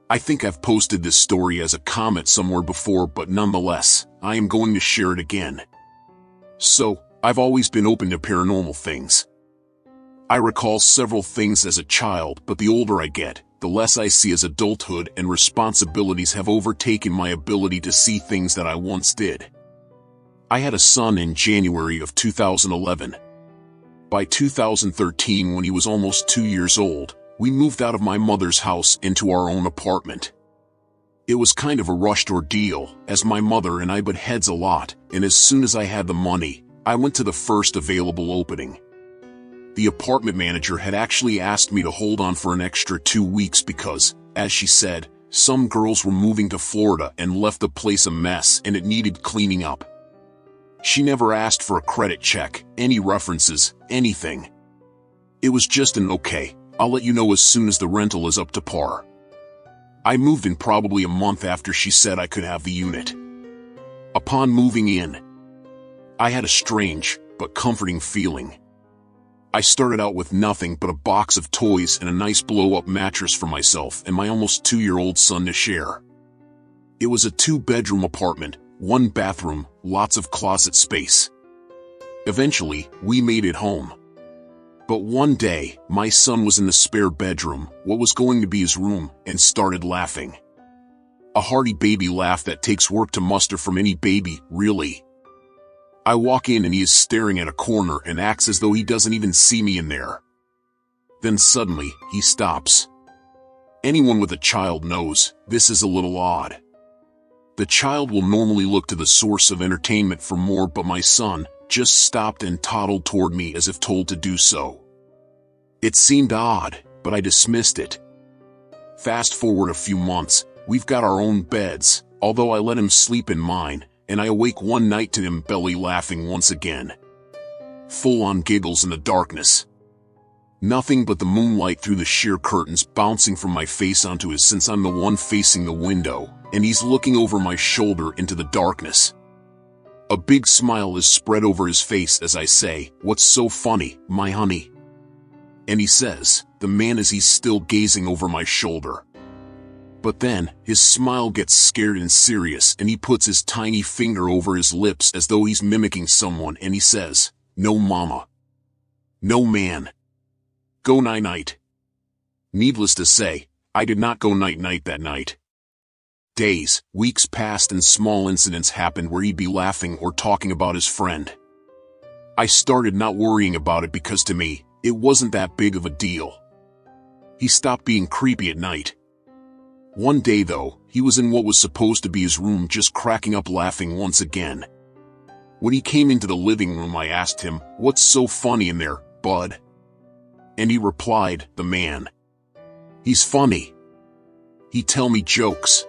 I think I've posted this story as a comment somewhere before, but nonetheless, I am going to share it again. So, I've always been open to paranormal things. I recall several things as a child, but the older I get, the less I see as adulthood and responsibilities have overtaken my ability to see things that I once did. I had a son in January of 2011. By 2013, when he was almost 2 years old, we moved out of my mother's house into our own apartment. It was kind of a rushed ordeal, as my mother and I butt heads a lot, and as soon as I had the money, I went to the first available opening. The apartment manager had actually asked me to hold on for an extra 2 weeks because, as she said, some girls were moving to Florida and left the place a mess and it needed cleaning up. She never asked for a credit check, any references, anything. It was just an okay, I'll let you know as soon as the rental is up to par. I moved in probably a month after she said I could have the unit. Upon moving in, I had a strange, but comforting feeling. I started out with nothing but a box of toys and a nice blow-up mattress for myself and my almost 2-year-old son to share. It was a 2-bedroom apartment, 1 bathroom, lots of closet space. Eventually, we made it home. But one day, my son was in the spare bedroom, what was going to be his room, and started laughing. A hearty baby laugh that takes work to muster from any baby, really. I walk in and he is staring at a corner and acts as though he doesn't even see me in there. Then suddenly, he stops. Anyone with a child knows, this is a little odd. The child will normally look to the source of entertainment for more, but my son just stopped and toddled toward me as if told to do so. It seemed odd, but I dismissed it. Fast forward a few months, we've got our own beds, although I let him sleep in mine, and I awake one night to him belly laughing once again. Full-on giggles in the darkness. Nothing but the moonlight through the sheer curtains bouncing from my face onto his, since I'm the one facing the window, and he's looking over my shoulder into the darkness. A big smile is spread over his face as I say, "What's so funny, my honey?" And he says, the man, as he's still gazing over my shoulder. But then, his smile gets scared and serious and he puts his tiny finger over his lips as though he's mimicking someone, and he says, "No mama. No man. Go night-night." Needless to say, I did not go night-night that night. Days, weeks passed and small incidents happened where he'd be laughing or talking about his friend. I started not worrying about it because to me, it wasn't that big of a deal. He stopped being creepy at night. One day though, he was in what was supposed to be his room just cracking up laughing once again. When he came into the living room, I asked him, "What's so funny in there, bud?" And he replied, "The man. He's funny. He tell me jokes.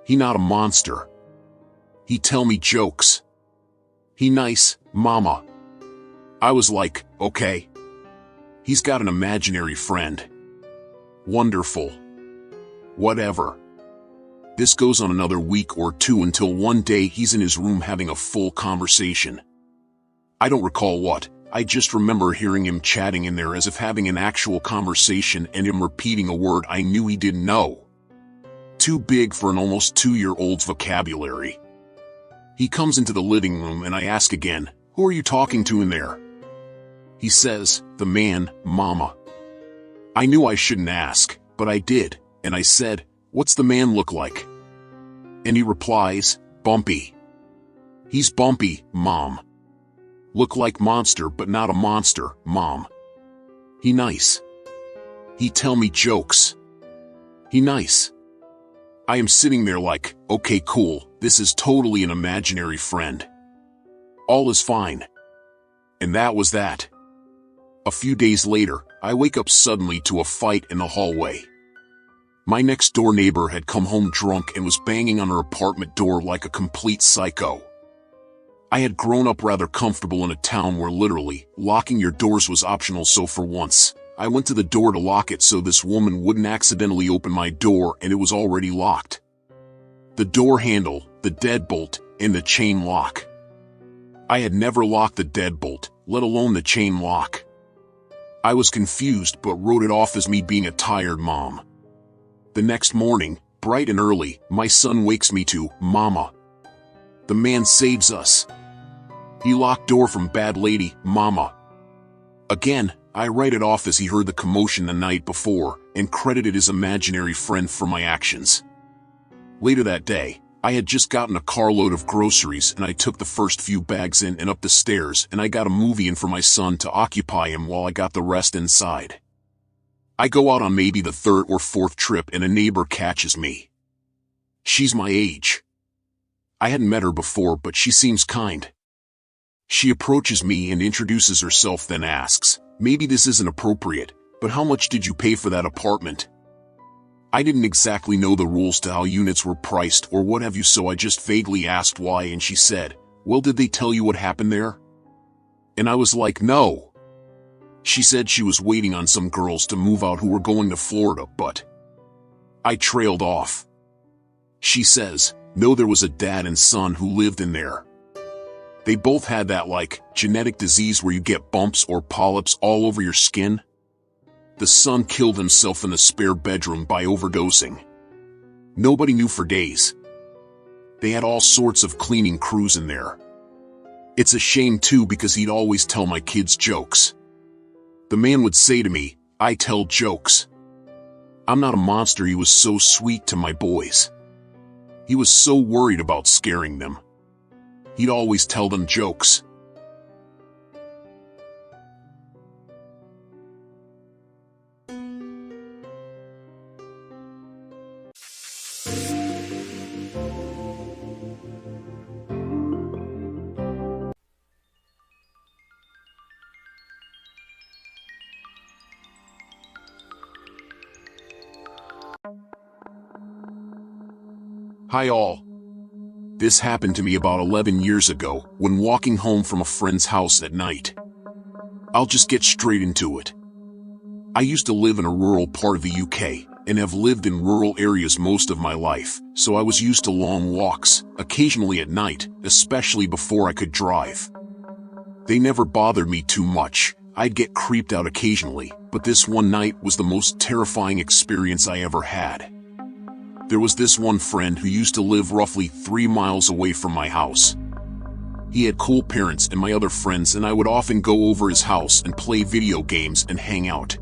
He not a monster. He tell me jokes. He nice, mama." I was like, okay. He's got an imaginary friend. Wonderful. Whatever. This goes on another week or two until one day he's in his room having a full conversation. I don't recall what, I just remember hearing him chatting in there as if having an actual conversation and him repeating a word I knew he didn't know. Too big for an almost 2-year-old's vocabulary. He comes into the living room and I ask again, "Who are you talking to in there?" He says, "The man, mama." I knew I shouldn't ask, but I did, and I said, "What's the man look like?" And he replies, "Bumpy. He's bumpy, mom. Look like monster but not a monster, mom. He nice. He tell me jokes. He nice." I am sitting there like, okay, cool, this is totally an imaginary friend. All is fine. And that was that. A few days later, I wake up suddenly to a fight in the hallway. My next door neighbor had come home drunk and was banging on her apartment door like a complete psycho. I had grown up rather comfortable in a town where literally, locking your doors was optional, so for once, I went to the door to lock it so this woman wouldn't accidentally open my door, and it was already locked. The door handle, the deadbolt, and the chain lock. I had never locked the deadbolt, let alone the chain lock. I was confused but wrote it off as me being a tired mom. The next morning, bright and early, my son wakes me to, "Mama. The man saves us. He locked door from bad lady, Mama." Again, I write it off as he heard the commotion the night before and credited his imaginary friend for my actions. Later that day, I had just gotten a carload of groceries and I took the first few bags in and up the stairs and I got a movie in for my son to occupy him while I got the rest inside. I go out on maybe the third or fourth trip and a neighbor catches me. She's my age. I hadn't met her before, but she seems kind. She approaches me and introduces herself, then asks, "Maybe this isn't appropriate, but how much did you pay for that apartment?" I didn't exactly know the rules to how units were priced or what have you, so I just vaguely asked why, and she said, "Well, did they tell you what happened there?" And I was like, "No." She said she was waiting on some girls to move out who were going to Florida, but I trailed off. She says, "No, there was a dad and son who lived in there. They both had that genetic disease where you get bumps or polyps all over your skin. The son killed himself in the spare bedroom by overdosing. Nobody knew for days. They had all sorts of cleaning crews in there. It's a shame too, because he'd always tell my kids jokes. The man would say to me, 'I tell jokes. I'm not a monster.' He was so sweet to my boys. He was so worried about scaring them. He'd always tell them jokes." Hi all. This happened to me about 11 years ago when walking home from a friend's house at night. I'll just get straight into it. I used to live in a rural part of the UK and have lived in rural areas most of my life, so I was used to long walks, occasionally at night, especially before I could drive. They never bothered me too much. I'd get creeped out occasionally, but this one night was the most terrifying experience I ever had. There was this one friend who used to live roughly 3 miles away from my house. He had cool parents and my other friends, and I would often go over his house and play video games and hang out.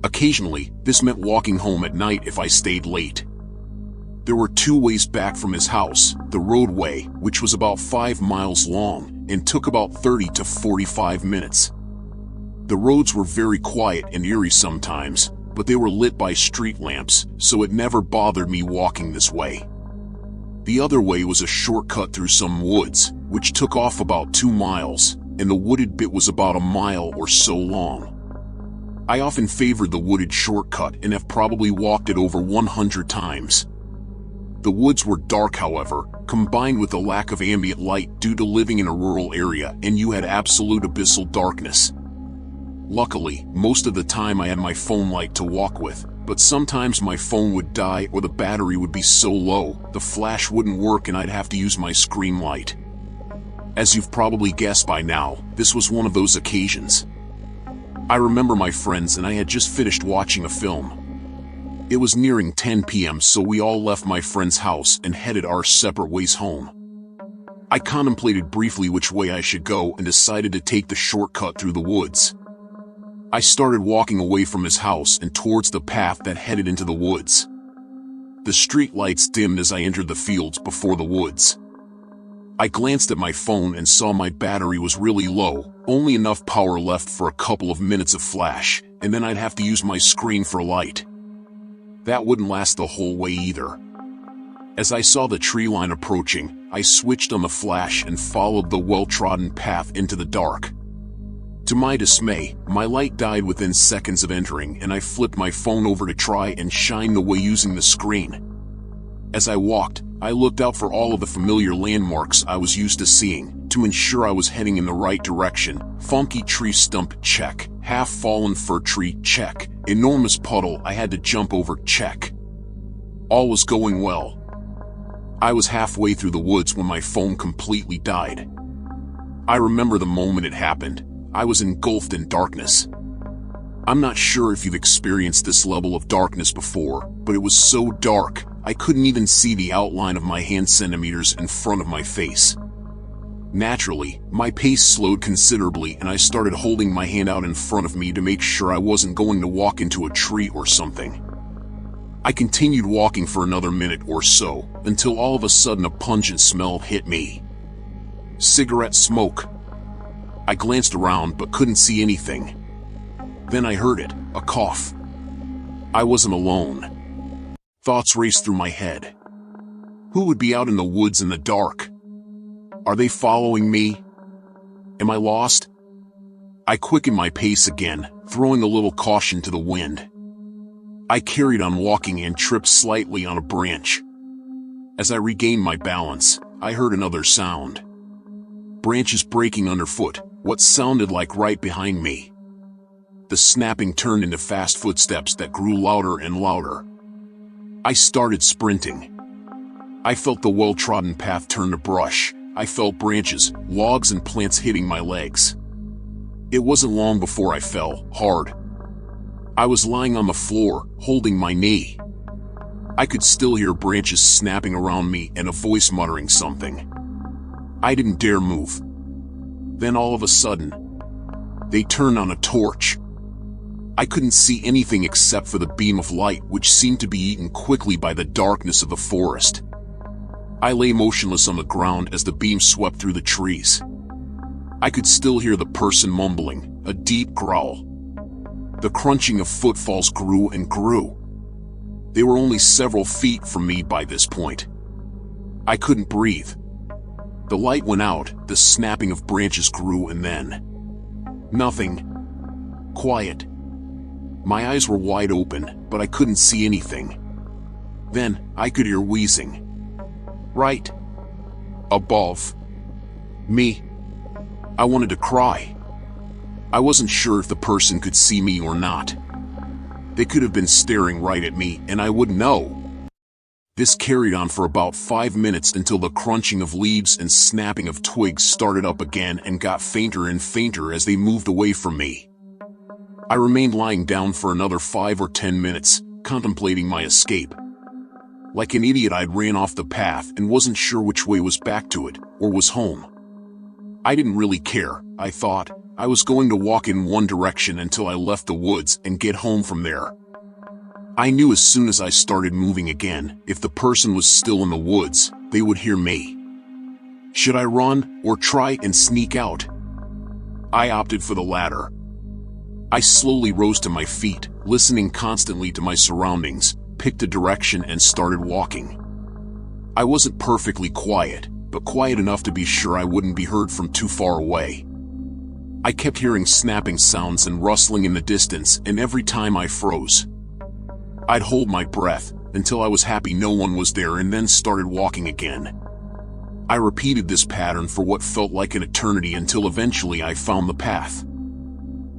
Occasionally, this meant walking home at night if I stayed late. There were 2 ways back from his house: the roadway, which was about 5 miles long and took about 30 to 45 minutes. The roads were very quiet and eerie sometimes, but they were lit by street lamps, so it never bothered me walking this way. The other way was a shortcut through some woods, which took off about 2 miles, and the wooded bit was about a mile or so long. I often favored the wooded shortcut and have probably walked it over 100 times. The woods were dark, however, combined with the lack of ambient light due to living in a rural area, and you had absolute abyssal darkness. Luckily, most of the time I had my phone light to walk with, but sometimes my phone would die or the battery would be so low, the flash wouldn't work and I'd have to use my screen light. As you've probably guessed by now, this was one of those occasions. I remember my friends and I had just finished watching a film. It was nearing 10 p.m., so we all left my friend's house and headed our separate ways home. I contemplated briefly which way I should go and decided to take the shortcut through the woods. I started walking away from his house and towards the path that headed into the woods. The street lights dimmed as I entered the fields before the woods. I glanced at my phone and saw my battery was really low, only enough power left for a couple of minutes of flash, and then I'd have to use my screen for light. That wouldn't last the whole way either. As I saw the tree line approaching, I switched on the flash and followed the well-trodden path into the dark. To my dismay, my light died within seconds of entering, and I flipped my phone over to try and shine the way using the screen. As I walked, I looked out for all of the familiar landmarks I was used to seeing, to ensure I was heading in the right direction. Funky tree stump, check. Half-fallen fir tree, check. Enormous puddle I had to jump over, check. All was going well. I was halfway through the woods when my phone completely died. I remember the moment it happened. I was engulfed in darkness. I'm not sure if you've experienced this level of darkness before, but it was so dark, I couldn't even see the outline of my hand centimeters in front of my face. Naturally, my pace slowed considerably and I started holding my hand out in front of me to make sure I wasn't going to walk into a tree or something. I continued walking for another minute or so, until all of a sudden a pungent smell hit me. Cigarette smoke. I glanced around but couldn't see anything. Then I heard it, a cough. I wasn't alone. Thoughts raced through my head. Who would be out in the woods in the dark? Are they following me? Am I lost? I quickened my pace again, throwing a little caution to the wind. I carried on walking and tripped slightly on a branch. As I regained my balance, I heard another sound. Branches breaking underfoot, what sounded like right behind me. The snapping turned into fast footsteps that grew louder and louder. I started sprinting. I felt the well-trodden path turn to brush. I felt branches, logs, and plants hitting my legs. It wasn't long before I fell, hard. I was lying on the floor, holding my knee. I could still hear branches snapping around me and a voice muttering something. I didn't dare move. Then all of a sudden, they turned on a torch. I couldn't see anything except for the beam of light which seemed to be eaten quickly by the darkness of the forest. I lay motionless on the ground as the beam swept through the trees. I could still hear the person mumbling, a deep growl. The crunching of footfalls grew and grew. They were only several feet from me by this point. I couldn't breathe. The light went out, the snapping of branches grew, and then nothing. Quiet. My eyes were wide open, but I couldn't see anything. Then, I could hear wheezing. Right above me. I wanted to cry. I wasn't sure if the person could see me or not. They could have been staring right at me, and I wouldn't know. This carried on for about 5 minutes until the crunching of leaves and snapping of twigs started up again and got fainter and fainter as they moved away from me. I remained lying down for another 5 or 10 minutes, contemplating my escape. Like an idiot, I'd ran off the path and wasn't sure which way was back to it, or was home. I didn't really care, I thought. I was going to walk in one direction until I left the woods and get home from there. I knew as soon as I started moving again, if the person was still in the woods, they would hear me. Should I run, or try and sneak out? I opted for the latter. I slowly rose to my feet, listening constantly to my surroundings, picked a direction and started walking. I wasn't perfectly quiet, but quiet enough to be sure I wouldn't be heard from too far away. I kept hearing snapping sounds and rustling in the distance, and every time I froze. I'd hold my breath until I was happy no one was there and then started walking again. I repeated this pattern for what felt like an eternity until eventually I found the path.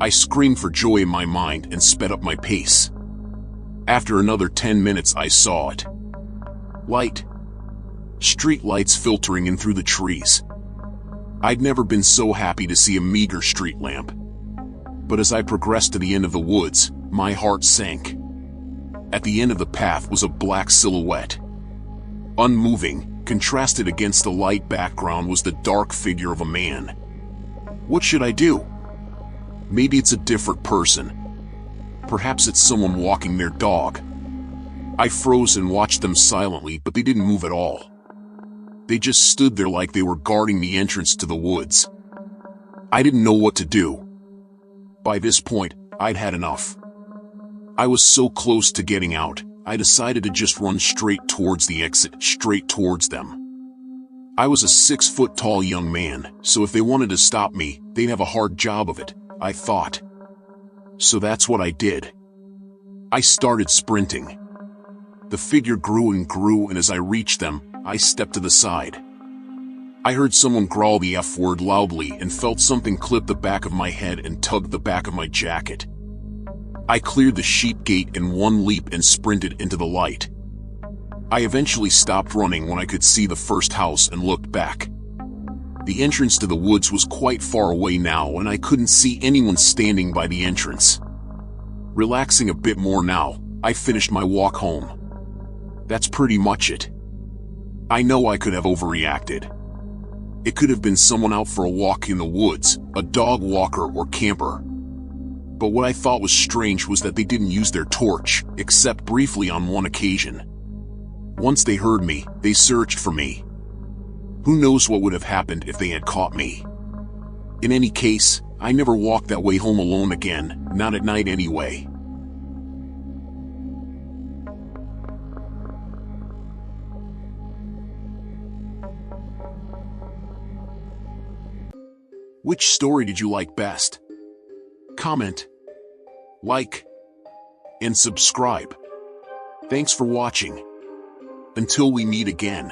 I screamed for joy in my mind and sped up my pace. After another 10 minutes I saw it. Light. Street lights filtering in through the trees. I'd never been so happy to see a meager street lamp. But as I progressed to the end of the woods, my heart sank. At the end of the path was a black silhouette. Unmoving, contrasted against the light background was the dark figure of a man. What should I do? Maybe it's a different person. Perhaps it's someone walking their dog. I froze and watched them silently, but they didn't move at all. They just stood there like they were guarding the entrance to the woods. I didn't know what to do. By this point, I'd had enough. I was so close to getting out, I decided to just run straight towards the exit, straight towards them. I was a 6-foot-tall young man, so if they wanted to stop me, they'd have a hard job of it, I thought. So that's what I did. I started sprinting. The figure grew and grew, and as I reached them, I stepped to the side. I heard someone growl the F word loudly and felt something clip the back of my head and tug the back of my jacket. I cleared the sheep gate in one leap and sprinted into the light. I eventually stopped running when I could see the first house and looked back. The entrance to the woods was quite far away now, and I couldn't see anyone standing by the entrance. Relaxing a bit more now, I finished my walk home. That's pretty much it. I know I could have overreacted. It could have been someone out for a walk in the woods, a dog walker or camper. But what I thought was strange was that they didn't use their torch, except briefly on one occasion. Once they heard me, they searched for me. Who knows what would have happened if they had caught me? In any case, I never walked that way home alone again, not at night anyway. Which story did you like best? Comment, like, and subscribe. Thanks for watching. Until we meet again.